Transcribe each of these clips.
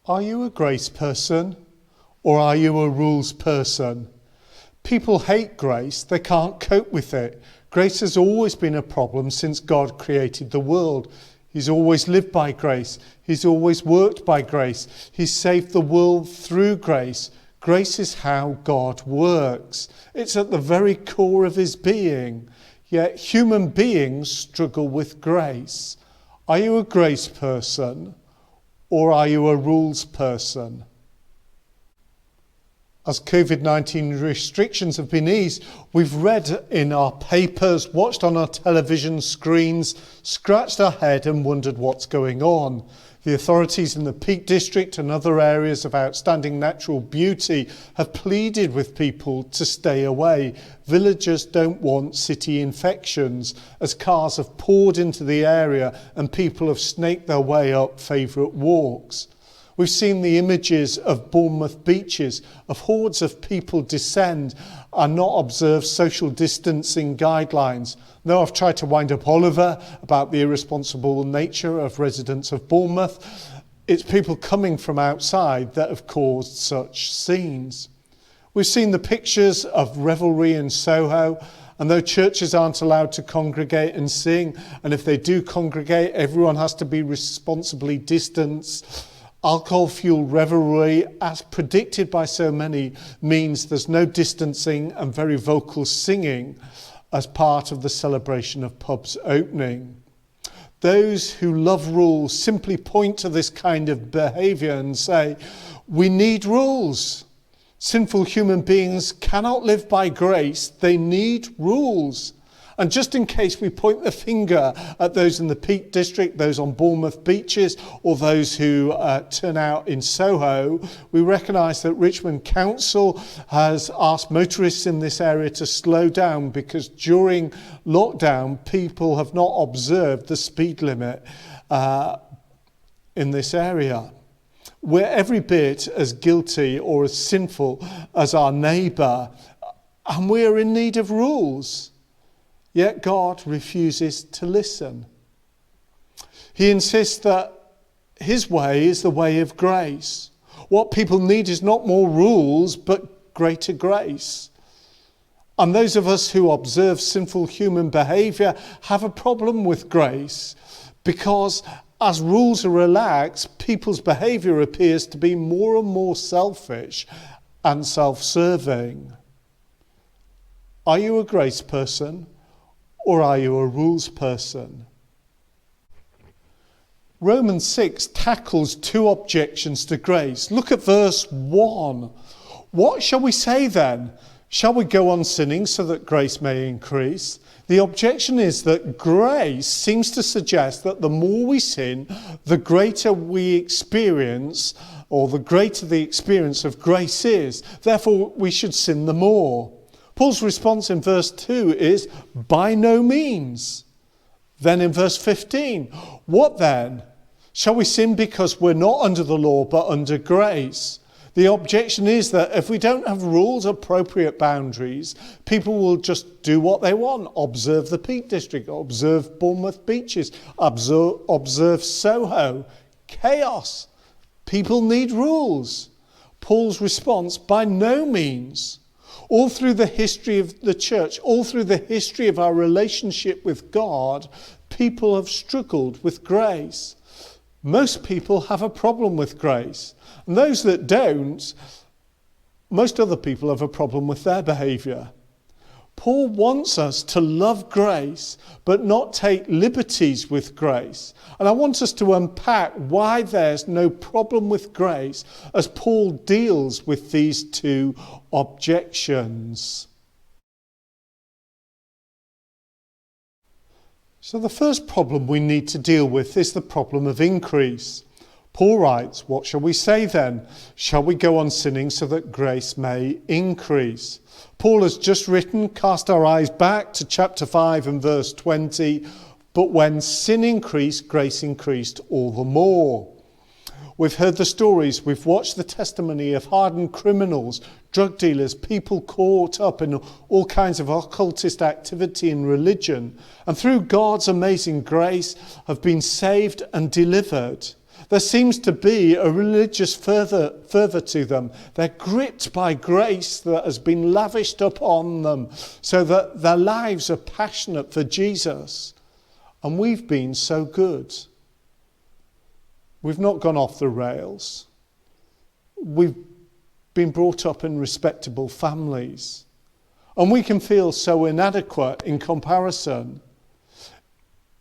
Are you a grace person or are you a rules person? People hate grace, they can't cope with it. Grace has always been a problem since God created the world. He's always lived by grace. He's always worked by grace. He's saved the world through grace. Grace is how God works. It's at the very core of his being. Yet human beings struggle with grace. Are you a grace person or are you a rules person? As COVID-19 restrictions have been eased, we've read in our papers, watched on our television screens, scratched our head and wondered what's going on. The authorities in the Peak District and other areas of outstanding natural beauty have pleaded with people to stay away. Villagers don't want city infections as cars have poured into the area and people have snaked their way up favourite walks. We've seen the images of Bournemouth beaches, of hordes of people descend and not observe social distancing guidelines. Now I've tried to wind up Oliver about the irresponsible nature of residents of Bournemouth. It's people coming from outside that have caused such scenes. We've seen the pictures of revelry in Soho, and though churches aren't allowed to congregate and sing, and if they do congregate, everyone has to be responsibly distanced. Alcohol-fueled revelry, as predicted by so many, means there's no distancing and very vocal singing as part of the celebration of pubs opening. Those who love rules simply point to this kind of behaviour and say, we need rules. Sinful human beings cannot live by grace, they need rules. And just in case we point the finger at those in the Peak District, those on Bournemouth beaches, or those who turn out in Soho, we recognise that Richmond Council has asked motorists in this area to slow down because during lockdown, people have not observed the speed limit in this area. We're every bit as guilty or as sinful as our neighbour, and we are in need of rules. Yet God refuses to listen. He insists that his way is the way of grace. What people need is not more rules, but greater grace. And those of us who observe sinful human behaviour have a problem with grace because as rules are relaxed, people's behaviour appears to be more and more selfish and self-serving. Are you a grace person? Or are you a rules person? Romans 6 tackles two objections to grace. Look at verse 1. What shall we say then? Shall we go on sinning so that grace may increase? The objection is that grace seems to suggest that the more we sin, the greater we experience, or the greater the experience of grace is. Therefore, we should sin the more. Paul's response in verse 2 is, by no means. Then in verse 15, what then? Shall we sin because we're not under the law but under grace? The objection is that if we don't have rules, appropriate boundaries, people will just do what they want. Observe the Peak District, observe Bournemouth beaches, observe Soho. Chaos. People need rules. Paul's response, by no means. All through the history of the church, all through the history of our relationship with God, people have struggled with grace. Most people have a problem with grace. And those that don't, most other people have a problem with their behaviour. Paul wants us to love grace, but not take liberties with grace. And I want us to unpack why there's no problem with grace as Paul deals with these two objections. So the first problem we need to deal with is the problem of increase. Paul writes, what shall we say then? Shall we go on sinning so that grace may increase? Paul has just written, cast our eyes back to chapter 5 and verse 20, but when sin increased, grace increased all the more. We've heard the stories, we've watched the testimony of hardened criminals, drug dealers, people caught up in all kinds of occultist activity in religion, and through God's amazing grace have been saved and delivered. There seems to be a religious fervour to them. They're gripped by grace that has been lavished upon them so that their lives are passionate for Jesus. And we've been so good. We've not gone off the rails. We've been brought up in respectable families. And we can feel so inadequate in comparison.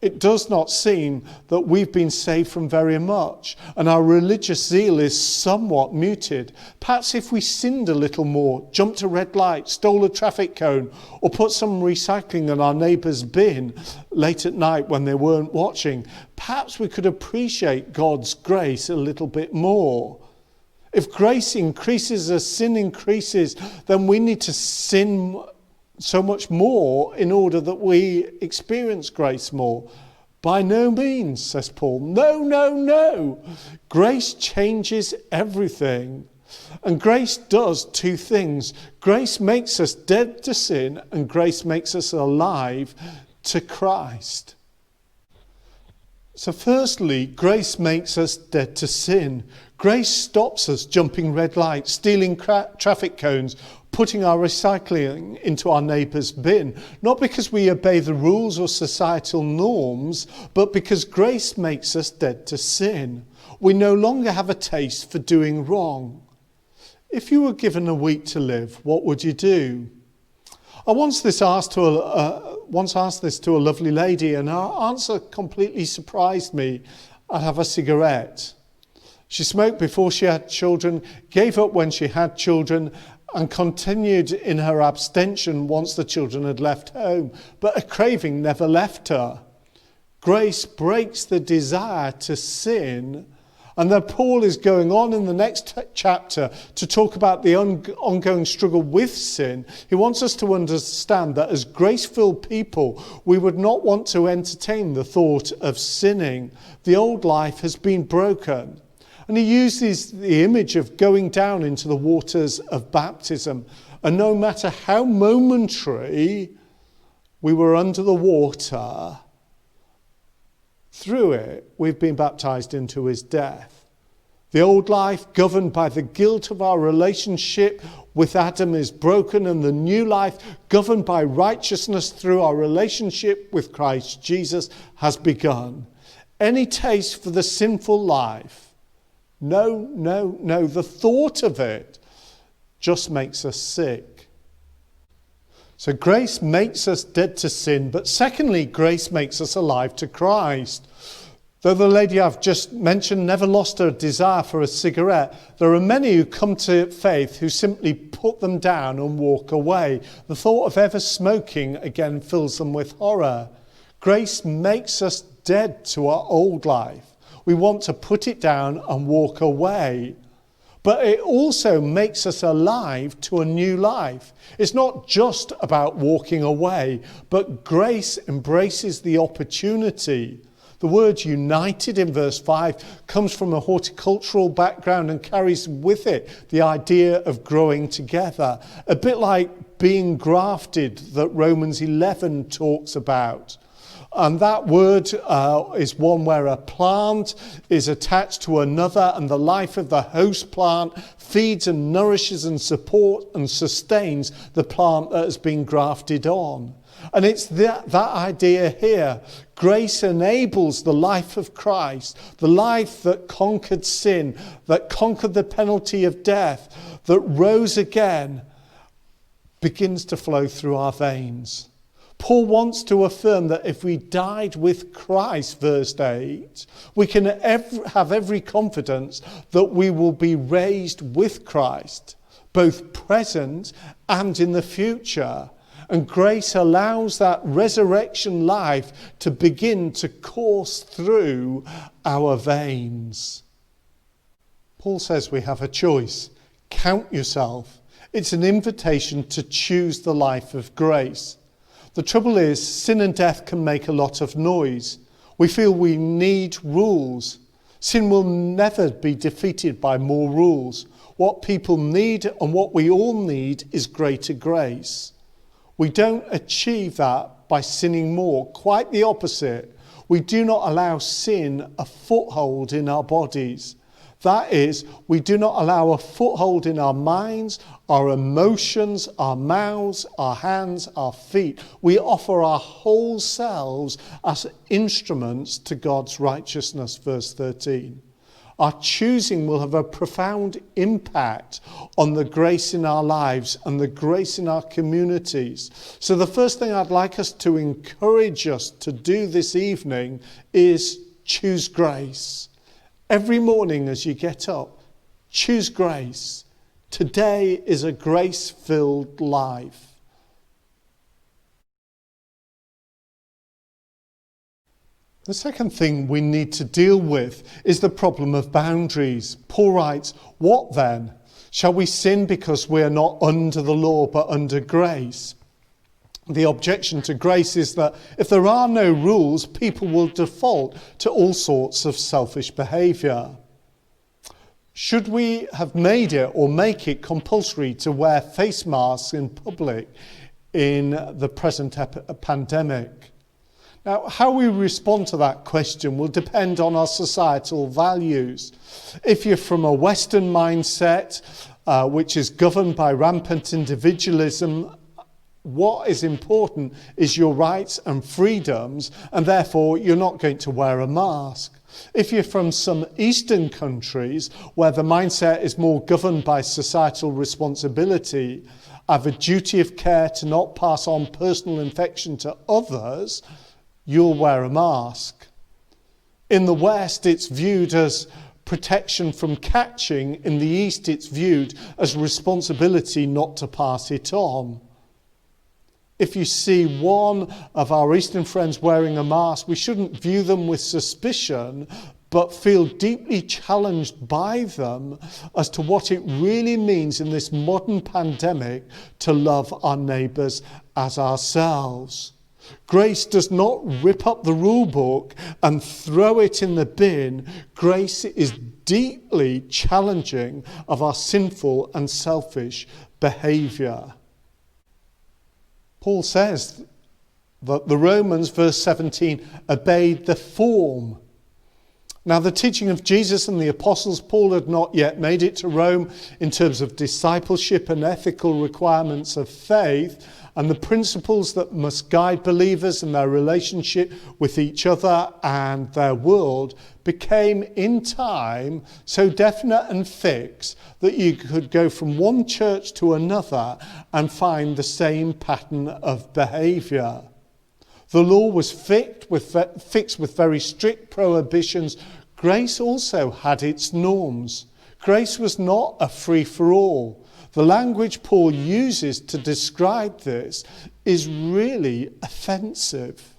It does not seem that we've been saved from very much, and our religious zeal is somewhat muted. Perhaps if we sinned a little more, jumped a red light, stole a traffic cone, or put some recycling in our neighbour's bin late at night when they weren't watching, perhaps we could appreciate God's grace a little bit more. If grace increases as sin increases, then we need to sin so much more in order that we experience grace more. By no means, says Paul. No, no, no. Grace changes everything. And grace does two things. Grace makes us dead to sin, and grace makes us alive to Christ. So firstly, grace makes us dead to sin. Grace stops us jumping red lights, stealing traffic cones, putting our recycling into our neighbour's bin, not because we obey the rules or societal norms, but because grace makes us dead to sin. We no longer have a taste for doing wrong. If you were given a week to live, what would you do? I once asked this to a lovely lady, and her answer completely surprised me. I'd have a cigarette. She smoked before she had children, gave up when she had children, and continued in her abstention once the children had left home. But a craving never left her. Grace breaks the desire to sin. And then Paul is going on in the next chapter to talk about the ongoing struggle with sin. He wants us to understand that as grace-filled people, we would not want to entertain the thought of sinning. The old life has been broken. And he uses the image of going down into the waters of baptism. And no matter how momentary we were under the water, through it, we've been baptized into his death. The old life, governed by the guilt of our relationship with Adam, is broken, and the new life, governed by righteousness through our relationship with Christ Jesus, has begun. Any taste for the sinful life, no, no, no. The thought of it just makes us sick. So grace makes us dead to sin, but secondly, grace makes us alive to Christ. Though the lady I've just mentioned never lost her desire for a cigarette, there are many who come to faith who simply put them down and walk away. The thought of ever smoking again fills them with horror. Grace makes us dead to our old life. We want to put it down and walk away. But it also makes us alive to a new life. It's not just about walking away, but grace embraces the opportunity. The word united in verse 5 comes from a horticultural background and carries with it the idea of growing together. A bit like being grafted that Romans 11 talks about. And that word is one where a plant is attached to another, and the life of the host plant feeds and nourishes and supports and sustains the plant that has been grafted on. And it's that idea here. Grace enables the life of Christ, the life that conquered sin, that conquered the penalty of death, that rose again, begins to flow through our veins. Paul wants to affirm that if we died with Christ, verse 8, we can have every confidence that we will be raised with Christ, both present and in the future. And grace allows that resurrection life to begin to course through our veins. Paul says we have a choice. Count yourself. It's an invitation to choose the life of grace. The trouble is, sin and death can make a lot of noise. We feel we need rules. Sin will never be defeated by more rules. What people need and what we all need is greater grace. We don't achieve that by sinning more. Quite the opposite. We do not allow sin a foothold in our bodies. That is, we do not allow a foothold in our minds, our emotions, our mouths, our hands, our feet. We offer our whole selves as instruments to God's righteousness, verse 13. Our choosing will have a profound impact on the grace in our lives and the grace in our communities. So the first thing I'd like us to encourage us to do this evening is choose grace. Every morning as you get up, choose grace. Today is a grace-filled life. The second thing we need to deal with is the problem of boundaries. Paul writes, "What then? Shall we sin because we are not under the law but under grace?" The objection to grace is that if there are no rules, people will default to all sorts of selfish behaviour. Should we have made it or make it compulsory to wear face masks in public in the present pandemic? Now, how we respond to that question will depend on our societal values. If you're from a Western mindset, which is governed by rampant individualism, what is important is your rights and freedoms, and therefore you're not going to wear a mask. If you're from some Eastern countries where the mindset is more governed by societal responsibility, have a duty of care to not pass on personal infection to others, you'll wear a mask. In the West, it's viewed as protection from catching. In the East, it's viewed as responsibility not to pass it on. If you see one of our Eastern friends wearing a mask, we shouldn't view them with suspicion, but feel deeply challenged by them as to what it really means in this modern pandemic to love our neighbours as ourselves. Grace does not rip up the rule book and throw it in the bin. Grace is deeply challenging of our sinful and selfish behaviour. Paul says that the Romans, verse 17, obeyed the form. Now, the teaching of Jesus and the apostles, Paul had not yet made it to Rome in terms of discipleship and ethical requirements of faith, and the principles that must guide believers in their relationship with each other and their world became in time so definite and fixed that you could go from one church to another and find the same pattern of behaviour. The law was fixed with very strict prohibitions. Grace also had its norms. Grace was not a free-for-all. The language Paul uses to describe this is really offensive.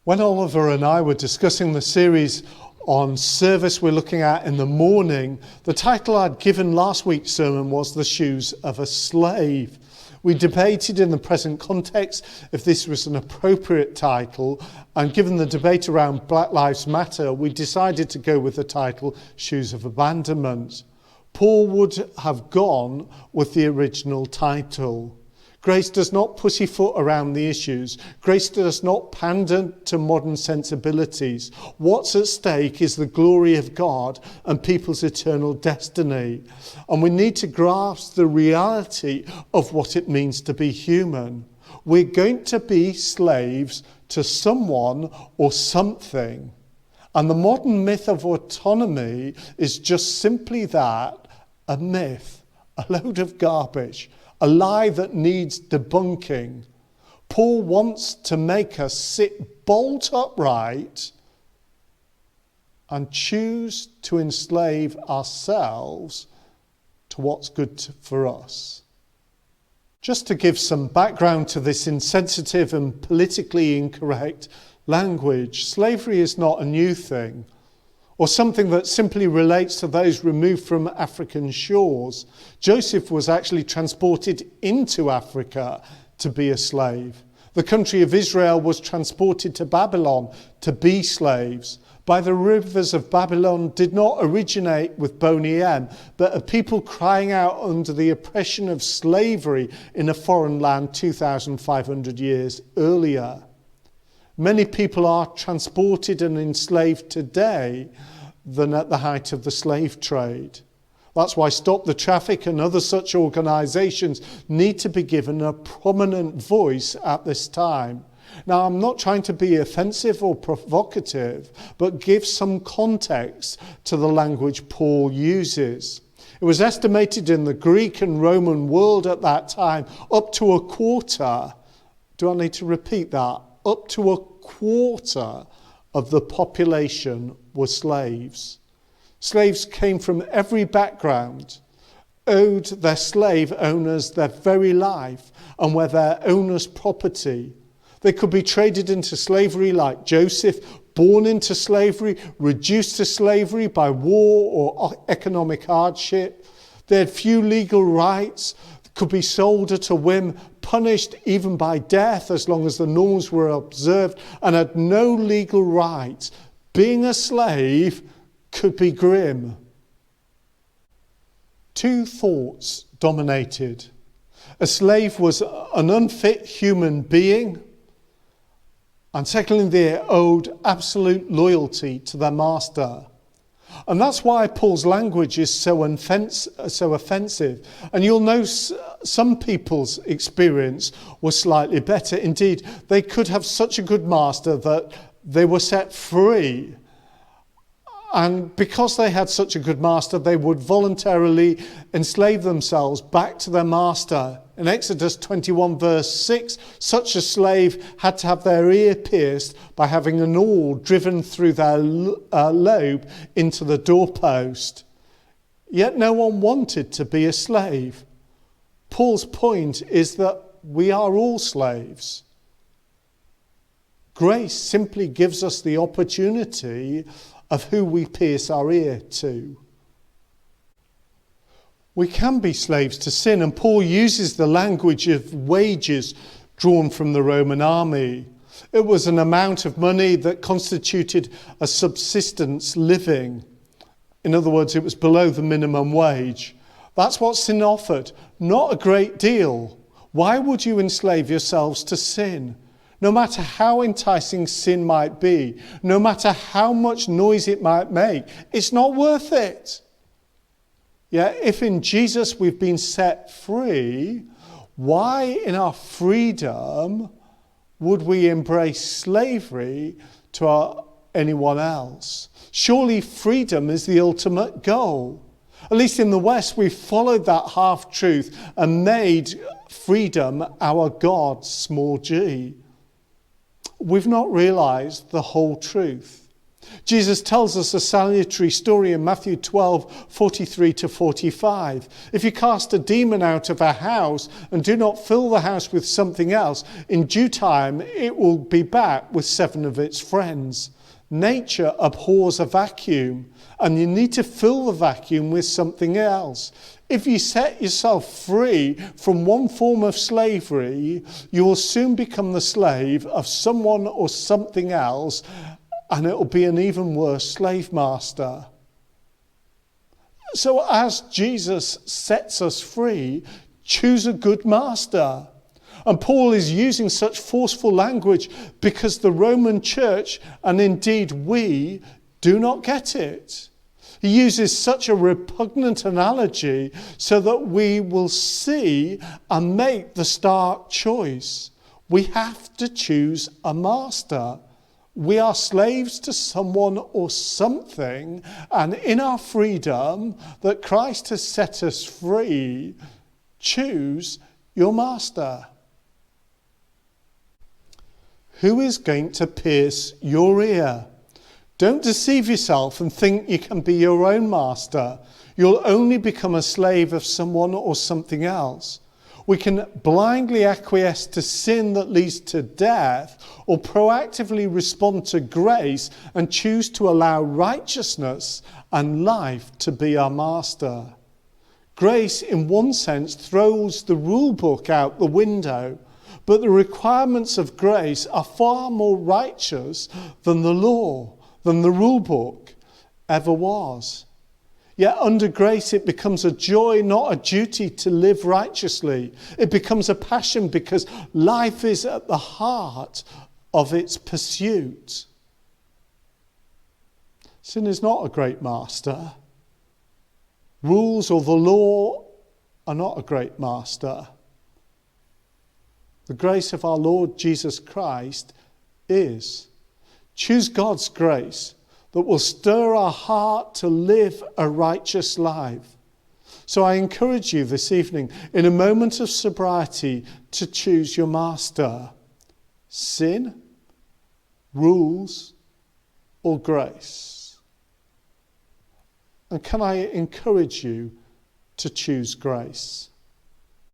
When Oliver and I were discussing the series on service we're looking at in the morning, the title I'd given last week's sermon was The Shoes of a Slave. We debated in the present context if this was an appropriate title, and given the debate around Black Lives Matter, we decided to go with the title Shoes of Abandonment. Paul would have gone with the original title. Grace does not pussyfoot around the issues. Grace does not pander to modern sensibilities. What's at stake is the glory of God and people's eternal destiny. And we need to grasp the reality of what it means to be human. We're going to be slaves to someone or something. And the modern myth of autonomy is just simply that, a myth, a load of garbage. A lie that needs debunking. Paul wants to make us sit bolt upright and choose to enslave ourselves to what's good for us. Just to give some background to this insensitive and politically incorrect language, slavery is not a new thing, or something that simply relates to those removed from African shores. Joseph was actually transported into Africa to be a slave. The country of Israel was transported to Babylon to be slaves. By the rivers of Babylon did not originate with Boney M, but a people crying out under the oppression of slavery in a foreign land 2,500 years earlier. Many people are transported and enslaved today than at the height of the slave trade. That's why Stop the Traffic and other such organisations need to be given a prominent voice at this time. Now, I'm not trying to be offensive or provocative, but give some context to the language Paul uses. It was estimated in the Greek and Roman world at that time, up to a quarter, do I need to repeat that? Up to a quarter of the population were slaves. Slaves came from every background, owed their slave owners their very life, and were their owner's property. They could be traded into slavery like Joseph, born into slavery, reduced to slavery by war or economic hardship. They had few legal rights, could be sold at a whim, punished even by death as long as the norms were observed, and had no legal rights. Being a slave could be grim. Two thoughts dominated. A slave was an unfit human being, and secondly, they owed absolute loyalty to their master. And that's why Paul's language is so offensive. And you'll know some people's experience was slightly better. Indeed, they could have such a good master that they were set free. And because they had such a good master, they would voluntarily enslave themselves back to their master. In Exodus 21 verse 6, such a slave had to have their ear pierced by having an awl driven through their lobe into the doorpost. Yet no one wanted to be a slave. Paul's point is that we are all slaves. Grace simply gives us the opportunity of who we pierce our ear to. We can be slaves to sin, and Paul uses the language of wages drawn from the Roman army. It was an amount of money that constituted a subsistence living. In other words, it was below the minimum wage. That's what sin offered, not a great deal. Why would you enslave yourselves to sin? No matter how enticing sin might be, no matter how much noise it might make, it's not worth it. Yeah, if in Jesus we've been set free, why in our freedom would we embrace slavery to anyone else? Surely freedom is the ultimate goal. At least in the West, we've followed that half-truth and made freedom our God, small g. We've not realized the whole truth. Jesus tells us a salutary story in Matthew 12:43 to 45. If you cast a demon out of a house and do not fill the house with something else, in due time it will be back with 7 of its friends. Nature abhors a vacuum, and you need to fill the vacuum with something else. If you set yourself free from one form of slavery, you will soon become the slave of someone or something else, and it will be an even worse slave master. So as Jesus sets us free, choose a good master. And Paul is using such forceful language because the Roman church, and indeed we, do not get it. He uses such a repugnant analogy so that we will see and make the stark choice. We have to choose a master. We are slaves to someone or something, and in our freedom that Christ has set us free, choose your master. Who is going to pierce your ear? Don't deceive yourself and think you can be your own master. You'll only become a slave of someone or something else. We can blindly acquiesce to sin that leads to death, or proactively respond to grace and choose to allow righteousness and life to be our master. Grace, in one sense, throws the rule book out the window, But the requirements of grace are far more righteous than the law, than the rule book ever was. Yet under grace it becomes a joy, not a duty, to live righteously. It becomes a passion because life is at the heart of its pursuit. Sin is not a great master. Rules or the law are not a great master. The grace of our Lord Jesus Christ is. Choose God's grace that will stir our heart to live a righteous life. So I encourage you this evening, in a moment of sobriety, to choose your master. Sin, rules, or grace? And can I encourage you to choose grace?